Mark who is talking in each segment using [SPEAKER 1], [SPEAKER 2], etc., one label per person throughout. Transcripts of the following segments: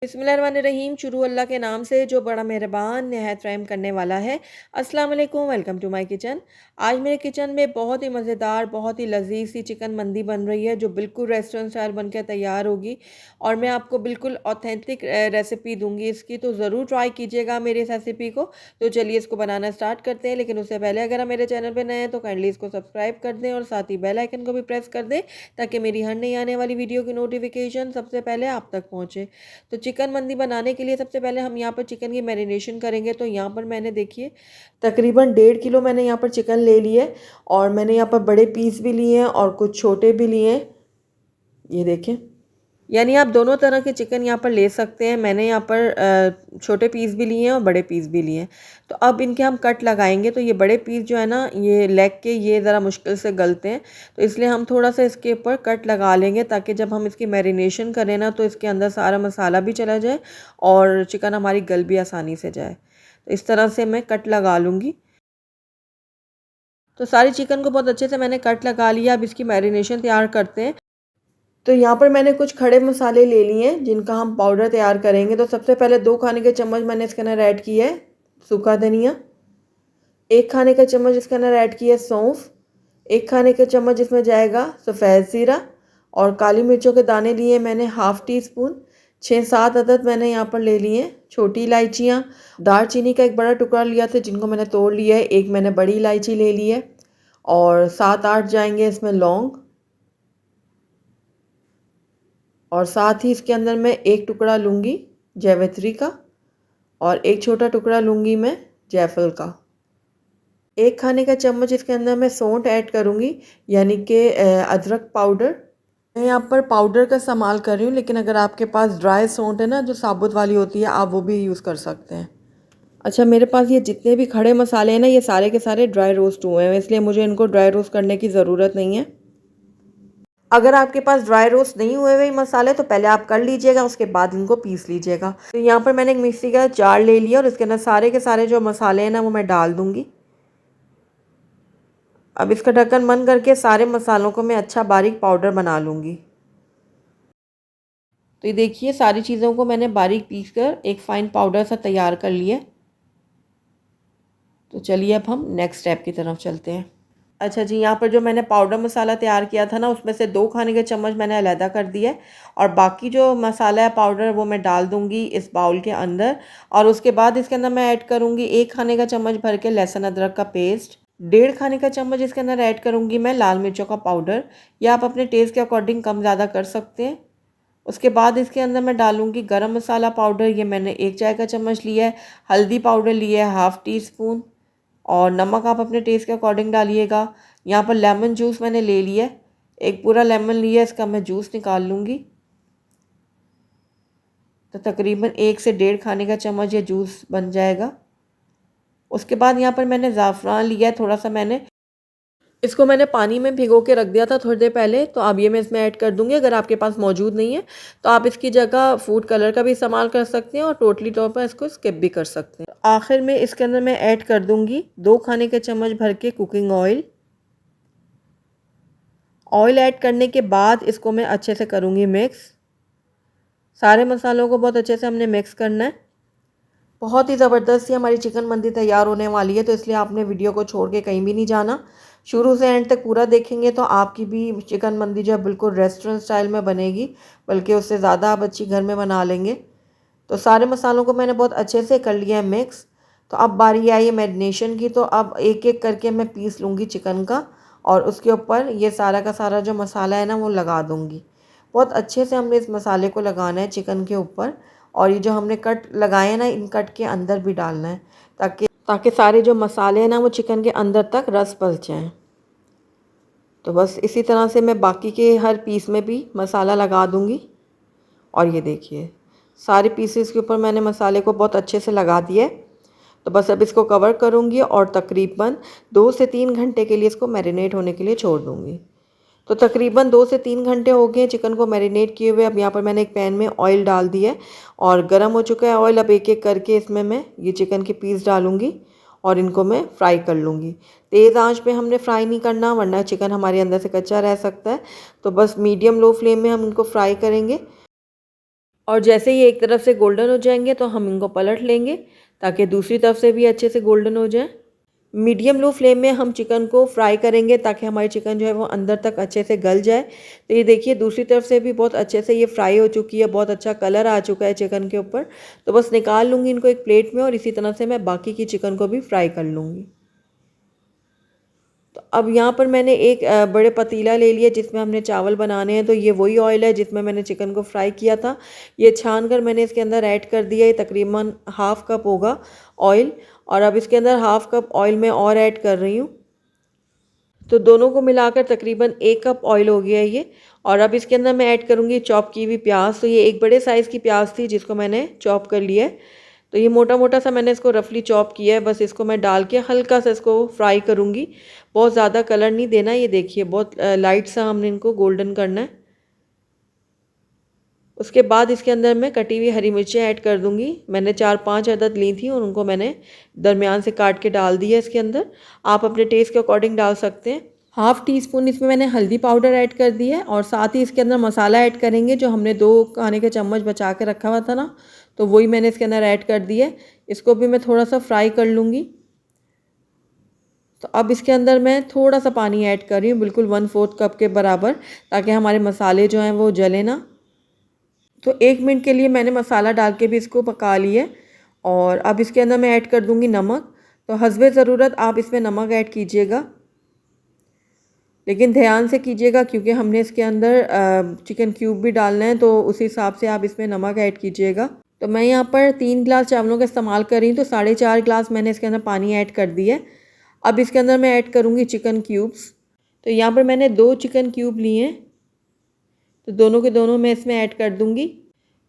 [SPEAKER 1] बिस्मिल्लाहिर्रहमानिर्रहीम। शुरू अल्लाह के नाम से जो बड़ा मेहरबान नहायत रहम करने वाला है। अस्सलाम वालेकुम, वेलकम टू माय किचन। आज मेरे किचन में बहुत ही मज़ेदार, बहुत ही लजीज सी चिकन मंदी बन रही है जो बिल्कुल रेस्टोरेंट स्टाइल बनकर तैयार होगी। और मैं आपको बिल्कुल ऑथेंटिक रेसिपी दूंगी इसकी, तो ज़रूर ट्राई कीजिएगा मेरी इस रेसिपी को। तो चलिए इसको बनाना स्टार्ट करते हैं, लेकिन उससे पहले अगर आप मेरे चैनल पर नए हैं तो काइंडली इसको सब्सक्राइब कर दें और साथ ही बेल आइकन को भी प्रेस कर दें ताकि मेरी हर नई आने वाली वीडियो की नोटिफिकेशन सबसे पहले आप तक पहुँचे। तो चिकन मंदी बनाने के लिए सबसे पहले हम यहाँ पर चिकन की मैरिनेशन करेंगे। तो यहाँ पर मैंने देखिए तकरीबन 1.5 किलो मैंने यहाँ पर चिकन ले लिया है और मैंने यहाँ पर बड़े पीस भी लिए हैं और कुछ छोटे भी लिए हैं। ये देखें, यानी आप दोनों तरह के चिकन यहाँ पर ले सकते हैं। मैंने यहाँ पर छोटे पीस भी लिए हैं और बड़े पीस भी लिए हैं। तो अब इनके हम कट लगाएंगे। तो ये बड़े पीस जो है ना, ये लेग के, ये ज़रा मुश्किल से गलते हैं, तो इसलिए हम थोड़ा सा इसके ऊपर कट लगा लेंगे ताकि जब हम इसकी मैरिनेशन करें ना तो इसके अंदर सारा मसाला भी चला जाए और चिकन हमारी गल भी आसानी से जाए। तो इस तरह से मैं कट लगा लूँगी। तो सारी चिकन को बहुत अच्छे से मैंने कट लगा लिया। अब इसकी मैरिनेशन तैयार करते हैं। तो यहाँ पर मैंने कुछ खड़े मसाले ले लिए हैं जिनका हम पाउडर तैयार करेंगे। तो सबसे पहले 2 खाने के चम्मच मैंने इसके अंदर ऐड किया है सूखा धनिया, 1 खाने का चम्मच इसके अंदर ऐड किया है सौंफ, 1 खाने का चम्मच इसमें जाएगा सफ़ेद ज़ीरा, और काली मिर्चों के दाने लिए मैंने हाफ़ टी स्पून, 6-7 अदद मैंने यहाँ पर ले लिए हैं छोटी इलायचियाँ, दालचीनी का एक बड़ा टुकड़ा लिया था जिनको मैंने तोड़ लिया है, एक मैंने बड़ी इलायची ले ली है, और 7-8 जाएंगे इसमें लौंग, और साथ ही इसके अंदर मैं एक टुकड़ा लूँगी जावित्री का और एक छोटा टुकड़ा लूँगी मैं जायफल का। 1 खाने का चम्मच इसके अंदर मैं सौंठ ऐड करूँगी, यानी कि अदरक पाउडर। मैं यहाँ पर पाउडर का इस्तेमाल कर रही हूँ, लेकिन अगर आपके पास ड्राई सौंठ है ना, जो साबुत वाली होती है, आप वो भी यूज़ कर सकते हैं। अच्छा, मेरे पास ये जितने भी खड़े मसाले हैं ना, ये सारे के सारे ड्राई रोस्ट हुए हैं, इसलिए मुझे इनको ड्राई रोस्ट करने की ज़रूरत नहीं है। अगर आपके पास ड्राई रोस्ट नहीं हुए हुए मसाले तो पहले आप कर लीजिएगा, उसके बाद इनको पीस लीजिएगा। तो यहाँ पर मैंने एक मिक्सी का जार ले लिया और इसके अंदर सारे के सारे जो मसाले हैं ना वो मैं डाल दूँगी। अब इसका ढक्कन बंद करके सारे मसालों को मैं अच्छा बारीक पाउडर बना लूँगी। तो ये देखिए, सारी चीज़ों को मैंने बारीक पीस कर एक फ़ाइन पाउडर सा तैयार कर लिया। तो चलिए अब हम नेक्स्ट स्टेप की तरफ चलते हैं। अच्छा जी, यहाँ पर जो मैंने पाउडर मसाला तैयार किया था ना, उसमें से 2 खाने के चम्मच मैंने अलहदा कर दिया है, और बाकी जो मसाला है पाउडर वो मैं डाल दूँगी इस बाउल के अंदर। और उसके बाद इसके अंदर मैं ऐड करूँगी 1 खाने का चम्मच भर के लहसुन अदरक का पेस्ट, 1.5 खाने का चम्मच इसके अंदर ऐड करूँगी मैं लाल मिर्चों का पाउडर, या आप अपने टेस्ट के अकॉर्डिंग कम ज़्यादा कर सकते हैं। उसके बाद इसके अंदर मैं डालूँगी गरम मसाला पाउडर, ये मैंने 1 चाय का चम्मच लिया है, हल्दी पाउडर लिया है हाफ़ टी स्पून, और नमक आप अपने टेस्ट के अकॉर्डिंग डालिएगा। यहाँ पर लेमन जूस मैंने ले लिया है, एक पूरा लेमन लिया है, इसका मैं जूस निकाल लूँगी। तो तकरीबन 1 से 1.5 खाने का चम्मच ये जूस बन जाएगा। उसके बाद यहाँ पर मैंने ज़ाफ़रान लिया है थोड़ा सा, मैंने पानी में भिगो के रख दिया था थोड़ी देर पहले, तो अब ये मैं इसमें ऐड कर दूँगी। अगर आपके पास मौजूद नहीं है तो आप इसकी जगह फूड कलर का भी इस्तेमाल कर सकते हैं और टोटली तौर पर इसको स्किप भी कर सकते हैं। आखिर में इसके अंदर मैं ऐड कर दूँगी 2 खाने के चम्मच भर के कुकिंग ऑयल। ऑयल ऐड करने के बाद इसको मैं अच्छे से करूँगी मिक्स। सारे मसालों को बहुत अच्छे से हमने मिक्स करना है। बहुत ही ज़बरदस्त सी हमारी चिकन मंदी तैयार होने वाली है, तो इसलिए आपने वीडियो को छोड़ के कहीं भी नहीं जाना। शुरू से एंड तक पूरा देखेंगे तो आपकी भी चिकन मंदी जो है बिल्कुल रेस्टोरेंट स्टाइल में बनेगी, बल्कि उससे ज़्यादा आप अच्छी घर में बना लेंगे। तो सारे मसालों को मैंने बहुत अच्छे से कर लिया है मिक्स। तो अब बारी आई है मैरिनेशन की। तो अब एक एक करके मैं पीस लूँगी चिकन का, और उसके ऊपर ये सारा का सारा जो मसाला है ना वो लगा दूँगी। बहुत अच्छे से हमने इस मसाले को लगाना है चिकन के ऊपर, और ये जो हमने कट लगाए हैं ना, इन कट के अंदर भी डालना है, ताकि ताकि सारे जो मसाले हैं ना वो चिकन के अंदर तक रस पल जाएँ। तो बस इसी तरह से मैं बाकी के हर पीस में भी मसाला लगा दूँगी। और ये देखिए, सारे पीसेस के ऊपर मैंने मसाले को बहुत अच्छे से लगा दिया है। तो बस अब इसको कवर करूँगी और तकरीबन 2 से 3 घंटे के लिए इसको मैरिनेट होने के लिए छोड़ दूँगी। तो तकरीबन 2 से 3 घंटे हो गए चिकन को मैरिनेट किए हुए। अब यहाँ पर मैंने एक पैन में ऑयल डाल दिया है और गर्म हो चुका है ऑयल। अब एक एक करके इसमें मैं ये चिकन के पीस डालूँगी और इनको मैं फ्राई कर लूँगी। तेज़ आंच पे हमने फ्राई नहीं करना, वरना चिकन हमारे अंदर से कच्चा रह सकता है। तो बस मीडियम लो फ्लेम में हम इनको फ्राई करेंगे। और जैसे ये एक तरफ से गोल्डन हो जाएंगे तो हम इनको पलट लेंगे ताकि दूसरी तरफ से भी अच्छे से गोल्डन हो जाए। मीडियम लो फ्लेम में हम चिकन को फ्राई करेंगे ताकि हमारी चिकन जो है वो अंदर तक अच्छे से गल जाए। तो ये देखिए दूसरी तरफ से भी बहुत अच्छे से ये फ्राई हो चुकी है, बहुत अच्छा कलर आ चुका है चिकन के ऊपर। तो बस निकाल लूँगी इनको एक प्लेट में और इसी तरह से मैं बाकी की चिकन को भी फ्राई कर लूँगी। तो अब यहाँ पर मैंने एक बड़े पतीला ले लिया जिसमें हमने चावल बनाने हैं। तो ये वही ऑयल है जिसमें मैंने चिकन को फ्राई किया था। ये छान कर मैंने इसके अंदर ऐड कर दिया। ये तकरीबन हाफ़ कप होगा ऑयल, और अब इसके अंदर हाफ़ कप ऑयल मैं और ऐड कर रही हूँ। तो दोनों को मिलाकर तकरीबन 1 कप ऑयल हो गया है ये। और अब इसके अंदर मैं ऐड करूँगी चॉप की हुई प्याज। तो ये एक बड़े साइज़ की प्याज थी जिसको मैंने चॉप कर लिया है। तो ये मोटा मोटा सा मैंने इसको रफली चॉप किया है। बस इसको मैं डाल के हल्का सा इसको फ्राई करूँगी, बहुत ज़्यादा कलर नहीं देना। ये देखिए बहुत लाइट सा हमने इनको गोल्डन करना है। उसके बाद इसके अंदर मैं कटी हुई हरी मिर्चें ऐड कर दूँगी। मैंने 4-5 अदद ली थी और उनको मैंने दरमियान से काट के डाल दिया इसके अंदर। आप अपने टेस्ट के अकॉर्डिंग डाल सकते हैं। हाफ़ टी स्पून इसमें मैंने हल्दी पाउडर ऐड कर दी है और साथ ही इसके अंदर मसाला ऐड करेंगे जो हमने 2 खाने के चम्मच बचा के रखा हुआ था ना, तो वही मैंने इसके अंदर ऐड कर दिया है। इसको भी मैं थोड़ा सा फ्राई कर लूँगी। तो अब इसके अंदर मैं थोड़ा सा पानी ऐड कर रही हूँ, बिल्कुल 1/4 कप के बराबर, ताकि हमारे मसाले जो हैं वो जले ना। तो 1 मिनट के लिए मैंने मसाला डाल के भी इसको पका लिया। और अब इसके अंदर मैं ऐड कर दूँगी नमक। तो हस्बे ज़रूरत आप इसमें नमक ऐड कीजिएगा, लेकिन ध्यान से कीजिएगा क्योंकि हमने इसके अंदर चिकन क्यूब भी डालना है, तो उस हिसाब से आप इसमें नमक ऐड कीजिएगा। तो मैं यहाँ पर 3 गिलास चावलों का इस्तेमाल कर रही हूँ, तो 4.5 गिलास मैंने इसके अंदर पानी ऐड कर दिया है। अब इसके अंदर मैं ऐड करूँगी चिकन क्यूब्स। तो यहाँ पर मैंने 2 चिकन क्यूब लिए हैं, तो दोनों के दोनों मैं इसमें ऐड कर दूँगी।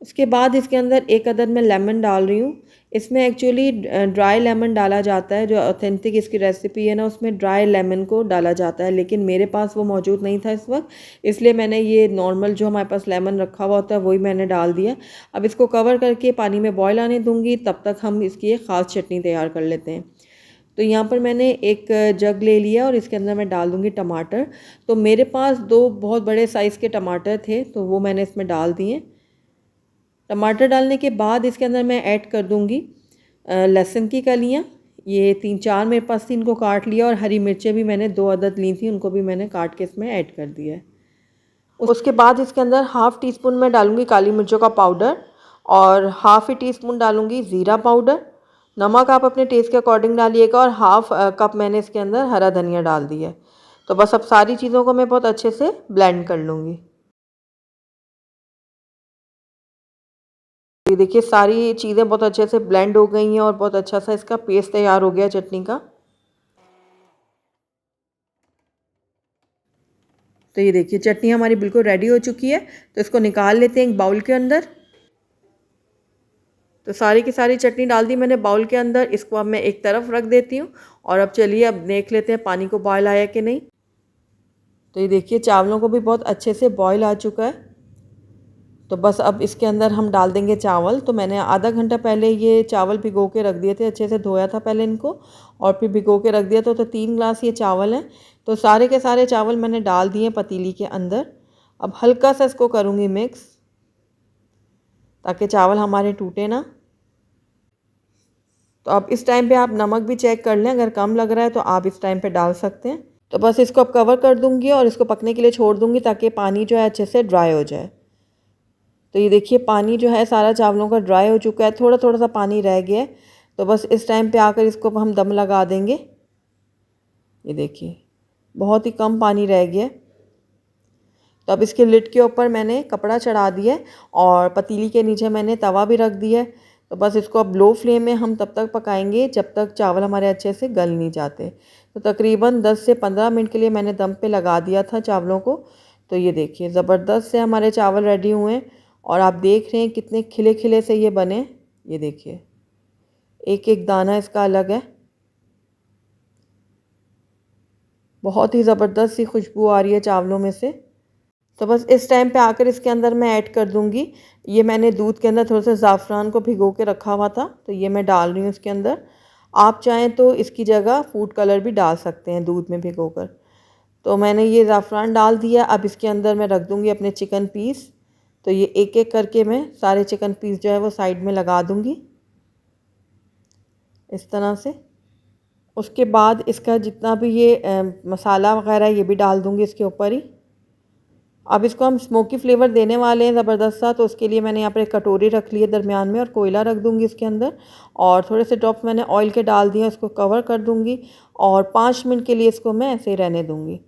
[SPEAKER 1] उसके बाद इसके अंदर 1 अदद मैं लेमन डाल रही हूँ। इसमें एक्चुअली ड्राई लेमन डाला जाता है, जो ऑथेंटिक इसकी रेसिपी है ना उसमें ड्राई लेमन को डाला जाता है, लेकिन मेरे पास वो मौजूद नहीं था इस वक्त, इसलिए मैंने ये नॉर्मल जो हमारे पास लेमन रखा हुआ होता है वही मैंने डाल दिया। अब इसको कवर करके पानी में बॉयल आने दूँगी, तब तक हम इसकी एक ख़ास चटनी तैयार कर लेते हैं। तो यहाँ पर मैंने एक जग ले लिया और इसके अंदर मैं डाल दूँगी टमाटर। तो मेरे पास 2 बहुत बड़े साइज़ के टमाटर थे, तो वो मैंने इसमें डाल दिए। टमाटर डालने के बाद इसके अंदर मैं ऐड कर दूँगी लहसुन की कलियाँ। ये 3-4 मेरे पास थी, इनको काट लिया। और हरी मिर्चें भी मैंने 2 अदद ली थी, उनको भी मैंने काट के इसमें ऐड कर दिया है। उसके बाद इसके अंदर हाफ़ टी स्पून मैं डालूँगी काली मिर्चों का पाउडर और हाफ़ टी स्पून डालूँगी ज़ीरा पाउडर। नमक आप अपने टेस्ट के अकॉर्डिंग डालिएगा। और हाफ़ कप मैंने इसके अंदर हरा धनिया डाल दिया है। तो बस अब सारी चीज़ों को मैं बहुत अच्छे से ब्लेंड कर लूँगी। ये देखिए सारी चीज़ें बहुत अच्छे से ब्लेंड हो गई हैं और बहुत अच्छा सा इसका पेस्ट तैयार हो गया चटनी का। तो ये देखिए चटनी हमारी बिल्कुल रेडी हो चुकी है। तो इसको निकाल लेते हैं एक बाउल के अंदर। तो सारी की सारी चटनी डाल दी मैंने बाउल के अंदर। इसको अब मैं एक तरफ रख देती हूँ। और अब चलिए अब देख लेते हैं पानी को बॉयल आया कि नहीं। तो ये देखिए चावलों को भी बहुत अच्छे से बॉयल आ चुका है। तो बस अब इसके अंदर हम डाल देंगे चावल। तो मैंने आधा घंटा पहले ये चावल भिगो के रख दिए थे, अच्छे से धोया था पहले इनको और फिर भिगो के रख दिया था। तो 3 गिलास ये चावल हैं। तो सारे के सारे चावल मैंने डाल दिए पतीली के अंदर। अब हल्का सा इसको करूँगी मिक्स, ताकि चावल हमारे टूटे ना। तो अब इस टाइम पे आप नमक भी चेक कर लें, अगर कम लग रहा है तो आप इस टाइम पे डाल सकते हैं। तो बस इसको अब कवर कर दूँगी और इसको पकने के लिए छोड़ दूँगी ताकि पानी जो है अच्छे से ड्राई हो जाए। तो ये देखिए पानी जो है सारा चावलों का ड्राई हो चुका है, थोड़ा थोड़ा सा पानी रह गया है। तो बस इस टाइम पे आकर इसको हम दम लगा देंगे। ये देखिए बहुत ही कम पानी रह गया है। तो अब इसके लिड के ऊपर मैंने कपड़ा चढ़ा दिया है और पतीली के नीचे मैंने तवा भी रख दिया है। तो बस इसको अब लो फ्लेम में हम तब तक पकाएंगे जब तक चावल हमारे अच्छे से गल नहीं जाते। तो तकरीबन 10 से 15 मिनट के लिए मैंने दम पे लगा दिया था चावलों को। तो ये देखिए ज़बरदस्त से हमारे चावल रेडी हुए हैं और आप देख रहे हैं कितने खिले खिले से ये बने। ये देखिए एक एक दाना इसका अलग है। बहुत ही ज़बरदस्त सी खुशबू आ रही है चावलों में से। तो बस इस टाइम पे आकर इसके अंदर मैं ऐड कर दूंगी, ये मैंने दूध के अंदर थोड़ा सा ज़ाफ़रान को भिगो के रखा हुआ था, तो ये मैं डाल रही हूँ इसके अंदर। आप चाहें तो इसकी जगह फूड कलर भी डाल सकते हैं दूध में भिगोकर। तो मैंने ये ज़ाफ़रान डाल दिया। अब इसके अंदर मैं रख दूँगी अपने चिकन पीस। तो ये एक एक करके मैं सारे चिकन पीस जो है वो साइड में लगा दूँगी इस तरह से। उसके बाद इसका जितना भी ये मसाला वगैरह ये भी डाल दूँगी इसके ऊपर ही। अब इसको हम स्मोकी फ्लेवर देने वाले हैं ज़बरदस्त सा, तो उसके लिए मैंने यहाँ पर एक कटोरी रख ली है दरमियान में और कोयला रख दूँगी इसके अंदर, और थोड़े से ड्रॉप्स मैंने ऑयल के डाल दिए, इसको कवर कर दूँगी और 5 मिनट के लिए इसको मैं ऐसे ही रहने दूँगी।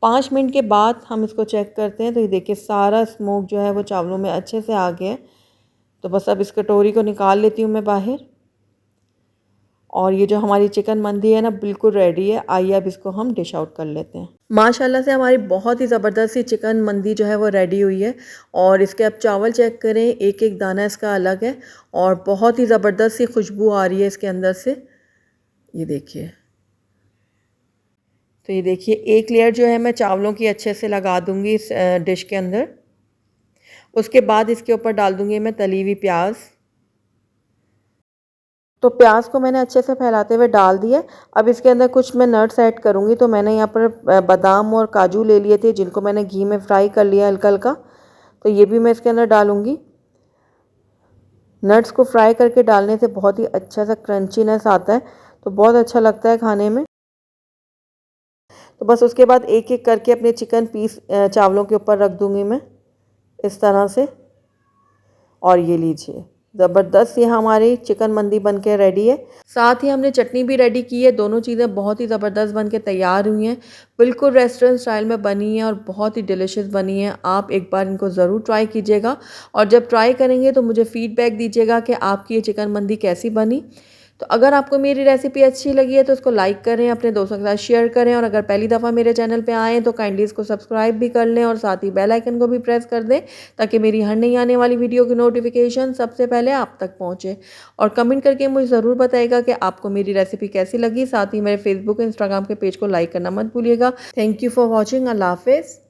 [SPEAKER 1] 5 मिनट के बाद हम इसको चेक करते हैं, तो ये देखिए सारा स्मोक जो है वो चावलों में अच्छे से आ गया है। तो बस अब इस कटोरी को निकाल लेती हूँ मैं बाहर, और ये जो हमारी चिकन मंदी है ना बिल्कुल रेडी है। आइए अब इसको हम डिश आउट कर लेते हैं। माशाल्लाह से हमारी बहुत ही ज़बरदस्त सी चिकन मंदी जो है वो रेडी हुई है, और इसके अब चावल चेक करें, एक एक दाना इसका अलग है और बहुत ही ज़बरदस्त सी खुशबू आ रही है इसके अंदर से। ये देखिए, तो ये देखिए एक लेयर जो है मैं चावलों की अच्छे से लगा दूंगी इस डिश के अंदर। उसके बाद इसके ऊपर डाल दूंगी मैं तली हुई प्याज। तो प्याज को मैंने अच्छे से फैलाते हुए डाल दिया। अब इसके अंदर कुछ मैं नट्स ऐड करूंगी, तो मैंने यहाँ पर बादाम और काजू ले लिए थे जिनको मैंने घी में फ्राई कर लिया हल्का हल्का, तो ये भी मैं इसके अंदर डालूंगी। नट्स को फ्राई करके डालने से बहुत ही अच्छा सा क्रंचीनेस आता है, तो बहुत अच्छा लगता है खाने में। तो बस उसके बाद एक एक करके अपने चिकन पीस चावलों के ऊपर रख दूंगी मैं इस तरह से। और ये लीजिए ज़बरदस्त ये हमारी चिकन मंदी बन के रेडी है। साथ ही हमने चटनी भी रेडी की है। दोनों चीज़ें बहुत ही ज़बरदस्त बन के तैयार हुई हैं, बिल्कुल रेस्टोरेंट स्टाइल में बनी है और बहुत ही डिलीशियस बनी है। आप एक बार इनको ज़रूर ट्राई कीजिएगा, और जब ट्राई करेंगे तो मुझे फ़ीडबैक दीजिएगा कि आपकी ये चिकन मंदी कैसी बनी। तो अगर आपको मेरी रेसिपी अच्छी लगी है तो उसको लाइक करें, अपने दोस्तों के साथ शेयर करें, और अगर पहली दफ़ा मेरे चैनल पे आएँ तो काइंडली इसको सब्सक्राइब भी कर लें और साथ ही बेल आइकन को भी प्रेस कर दें, ताकि मेरी हर नई आने वाली वीडियो की नोटिफिकेशन सबसे पहले आप तक पहुँचे। और कमेंट करके मुझे ज़रूर बताइएगा कि आपको मेरी रेसिपी कैसी लगी। साथ ही मेरे फेसबुक इंस्टाग्राम के पेज को लाइक करना मत भूलिएगा। Thank you for watching. अल्लाह हाफिज़।